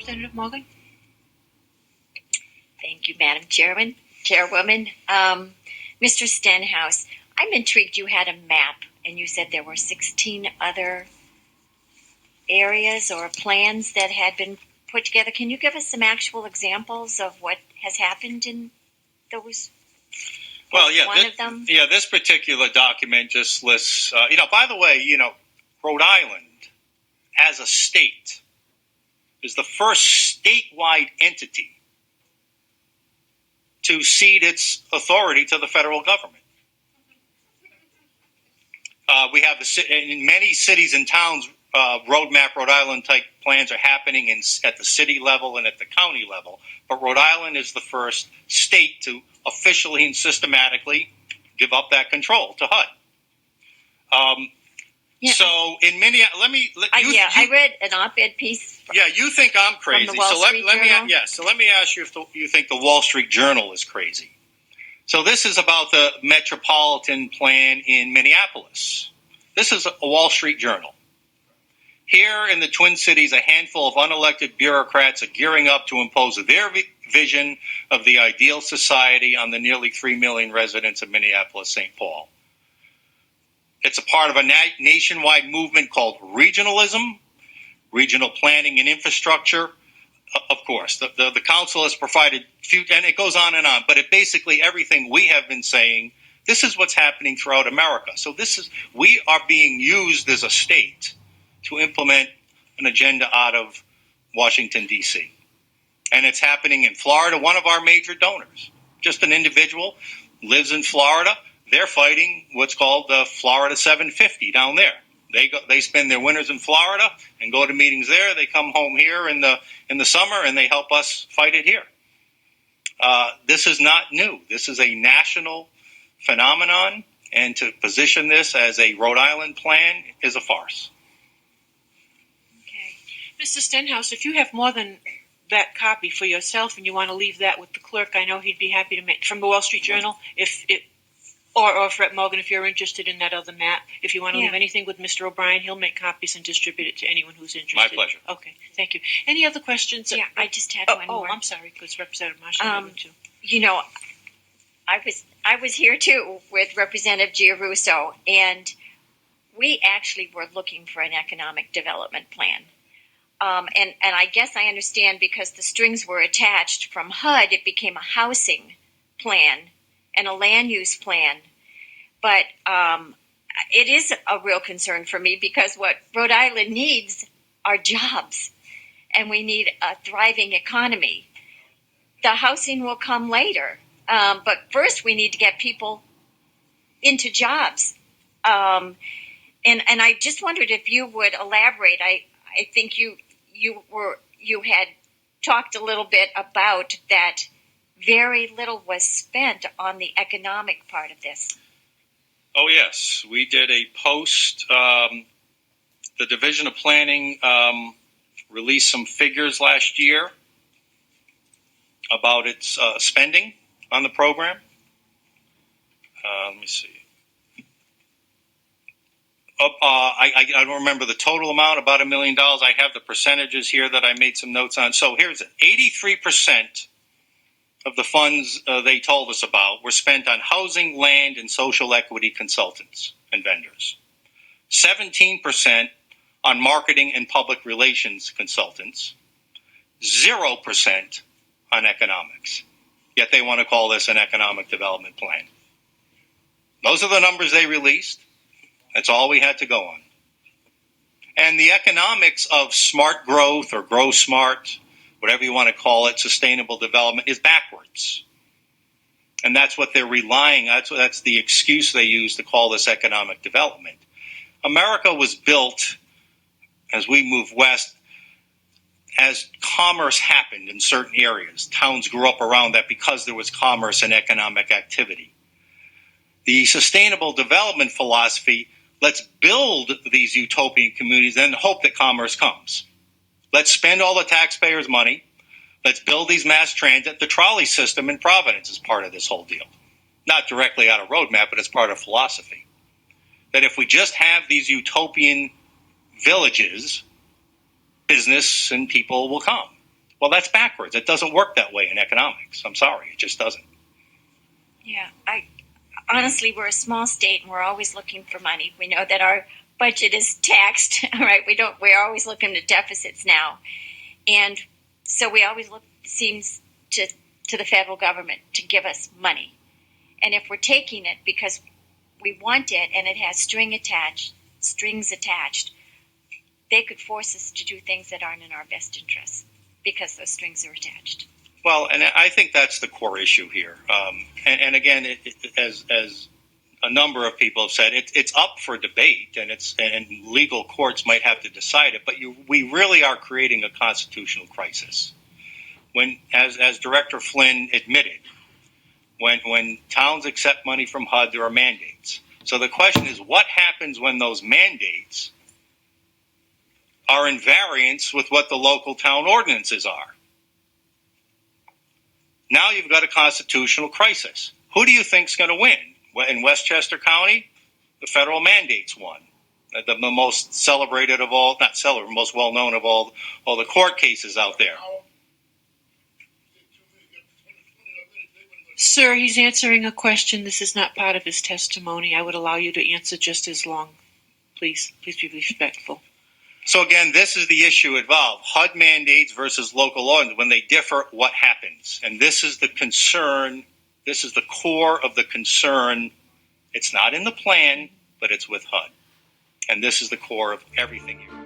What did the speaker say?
Representative Morgan? Thank you, Madam Chairwoman. Mr. Stenhouse, I'm intrigued you had a map and you said there were 16 other areas or plans that had been put together. Can you give us some actual examples of what has happened in those? Well, yeah, one of them? Yeah, this particular document just lists, by the way, Rhode Island as a state is the first statewide entity to cede its authority to the federal government. We have in many cities and towns, RhodeMap Rhode Island type plans are happening at the city level and at the county level. But Rhode Island is the first state to officially and systematically give up that control to HUD. Yeah. So in Minneapolis, I read an op-ed piece. You think I'm crazy. From the Wall Street Journal? So let me ask you if you think the Wall Street Journal is crazy. So this is about the metropolitan plan in Minneapolis. This is a Wall Street Journal. Here in the Twin Cities, a handful of unelected bureaucrats are gearing up to impose their vision of the ideal society on the nearly 3 million residents of Minneapolis-St. Paul. It's a part of a nationwide movement called regionalism, regional planning and infrastructure. Of course, the council has provided, and it goes on, but it basically everything we have been saying, this is what's happening throughout America. So we are being used as a state to implement an agenda out of Washington, D.C. And it's happening in Florida, one of our major donors. Just an individual lives in Florida. They're fighting what's called the Florida 750 down there. They spend their winters in Florida and go to meetings there. They come home here in the summer and they help us fight it here. This is not new. This is a national phenomenon, and to position this as a Rhode Island plan is a farce. Okay. Mr. Stenhouse, if you have more than that copy for yourself and you want to leave that with the clerk, I know he'd be happy to make from the Wall Street Journal. Or Fred Morgan, if you're interested in that other map. If you want to leave anything with Mr. O'Brien, he'll make copies and distribute it to anyone who's interested. My pleasure. Okay, thank you. Any other questions? Yeah, I just had one more. Oh, I'm sorry, because Representative Marshall too. I was here too with Representative Giarrusso, and we actually were looking for an economic development plan. And I guess I understand because the strings were attached from HUD, it became a housing plan and a land use plan. But it is a real concern for me because what Rhode Island needs are jobs, and we need a thriving economy. The housing will come later, but first we need to get people into jobs. And I just wondered if you would elaborate. I think you had talked a little bit about that. Very little was spent on the economic part of this. Oh, yes. We did a post. The Division of Planning released some figures last year about its spending on the program. Let me see. I don't remember the total amount, about $1 million. I have the percentages here that I made some notes on. So here's it. 83% of the funds they told us about were spent on housing, land, and social equity consultants and vendors. 17% on marketing and public relations consultants. 0% on economics. Yet they want to call this an economic development plan. Those are the numbers they released. That's all we had to go on. And the economics of smart growth or grow smart, whatever you want to call it, sustainable development, is backwards. And that's what they're relying on. That's the excuse they use to call this economic development. America was built, as we move west, as commerce happened in certain areas. Towns grew up around that because there was commerce and economic activity. The sustainable development philosophy, let's build these utopian communities and hope that commerce comes. Let's spend all the taxpayers' money. Let's build these mass transit. The trolley system in Providence is part of this whole deal. Not directly out of RhodeMap, but it's part of philosophy. That if we just have these utopian villages, business and people will come. Well, that's backwards. It doesn't work that way in economics. I'm sorry, it just doesn't. Yeah, honestly, we're a small state and we're always looking for money. We know that our budget is taxed, all right? We're always looking at deficits now. And so we always look, seems to the federal government to give us money. And if we're taking it because we want it and it has strings attached, they could force us to do things that aren't in our best interest because those strings are attached. Well, and I think that's the core issue here. And again, as a number of people have said, it's up for debate, and legal courts might have to decide it. But we really are creating a constitutional crisis. When, as Director Flynn admitted, when towns accept money from HUD, there are mandates. So the question is, what happens when those mandates are in variance with what the local town ordinances are? Now you've got a constitutional crisis. Who do you think is going to win? In Westchester County, the federal mandates won. The most celebrated of all, not celebrated, most well-known of all the court cases out there. Sir, he's answering a question. This is not part of his testimony. I would allow you to answer just as long. Please be respectful. So again, this is the issue involved. HUD mandates versus local ordinance. When they differ, what happens? And this is the concern. This is the core of the concern. It's not in the plan, but it's with HUD. And this is the core of everything here.